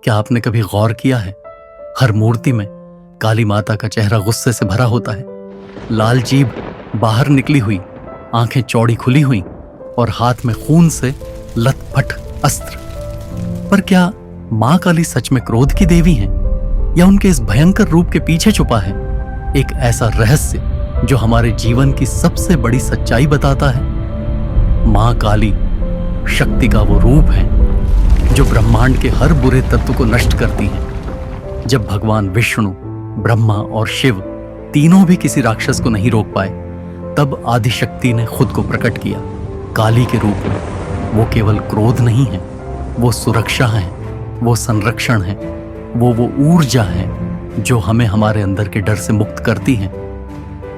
क्या आपने कभी गौर किया है, हर मूर्ति में काली माता का चेहरा गुस्से से भरा होता है। लाल जीभ बाहर निकली हुई, आंखें चौड़ी खुली हुई और हाथ में खून से लथपथ अस्त्र। पर क्या मां काली सच में क्रोध की देवी हैं, या उनके इस भयंकर रूप के पीछे छुपा है एक ऐसा रहस्य जो हमारे जीवन की सबसे बड़ी सच्चाई बताता है? मां काली शक्ति का वो रूप है जो ब्रह्मांड के हर बुरे तत्व को नष्ट करती है। जब भगवान विष्णु, ब्रह्मा और शिव तीनों भी किसी राक्षस को नहीं रोक पाए, तब आदिशक्ति ने खुद को प्रकट किया काली के रूप में। वो केवल क्रोध नहीं है, वो सुरक्षा है, वो संरक्षण है, वो ऊर्जा है जो हमें हमारे अंदर के डर से मुक्त करती है।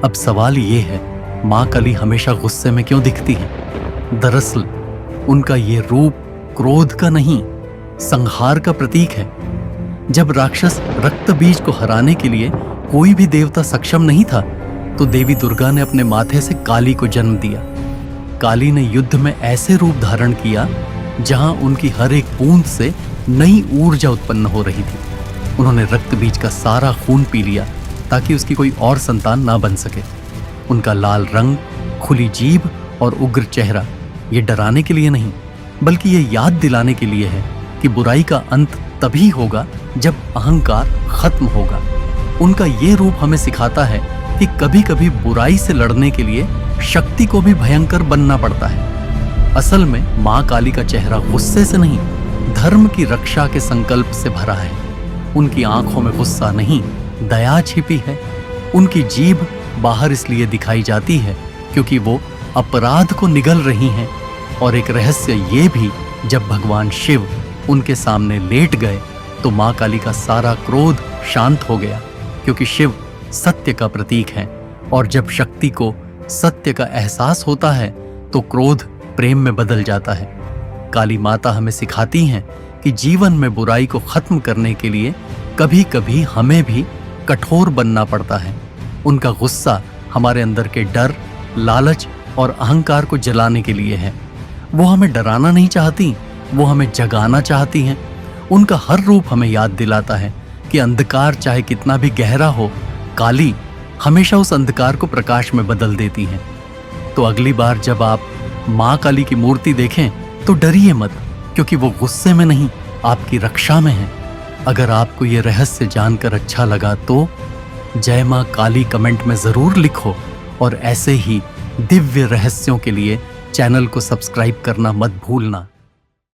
अब सवाल ये है, मां काली हमेशा गुस्से में क्यों दिखती है? दरअसल उनका ये रूप क्रोध का नहीं, संहार का प्रतीक है। जब राक्षस रक्त बीज को हराने के लिए कोई भी देवता सक्षम नहीं था, तो देवी दुर्गा ने अपने माथे से काली को जन्म दिया। काली ने युद्ध में ऐसे रूप धारण किया जहां उनकी हर एक बूंद से नई ऊर्जा उत्पन्न हो रही थी। उन्होंने रक्त बीज का सारा खून पी लिया ताकि उसकी कोई और संतान ना बन सके। उनका लाल रंग, खुली जीभ और उग्र चेहरा ये डराने के लिए नहीं, बल्कि ये याद दिलाने के लिए है कि बुराई का अंत तभी होगा जब अहंकार खत्म होगा। उनका ये रूप हमें सिखाता है कि कभी कभी बुराई से लड़ने के लिए शक्ति को भी भयंकर बनना पड़ता है। असल में मां काली का चेहरा गुस्से से नहीं, धर्म की रक्षा के संकल्प से भरा है। उनकी आंखों में गुस्सा नहीं, दया छिपी है। उनकी जीभ बाहर इसलिए दिखाई जाती है क्योंकि वो अपराध को निगल रही हैं। और एक रहस्य ये भी, जब भगवान शिव उनके सामने लेट गए तो मां काली का सारा क्रोध शांत हो गया, क्योंकि शिव सत्य का प्रतीक है। और जब शक्ति को सत्य का एहसास होता है तो क्रोध प्रेम में बदल जाता है। काली माता हमें सिखाती हैं कि जीवन में बुराई को खत्म करने के लिए कभी कभी हमें भी कठोर बनना पड़ता है। उनका गुस्सा हमारे अंदर के डर, लालच और अहंकार को जलाने के लिए है। वो हमें डराना नहीं चाहती, वो हमें जगाना चाहती हैं। उनका हर रूप हमें याद दिलाता है कि अंधकार चाहे कितना भी गहरा हो, काली हमेशा उस अंधकार को प्रकाश में बदल देती हैं। तो अगली बार जब आप मां काली की मूर्ति देखें तो डरिए मत, क्योंकि वो गुस्से में नहीं, आपकी रक्षा में है। अगर आपको ये रहस्य जानकर अच्छा लगा तो जय मां काली कमेंट में जरूर लिखो, और ऐसे ही दिव्य रहस्यों के लिए चैनल को सब्सक्राइब करना मत भूलना।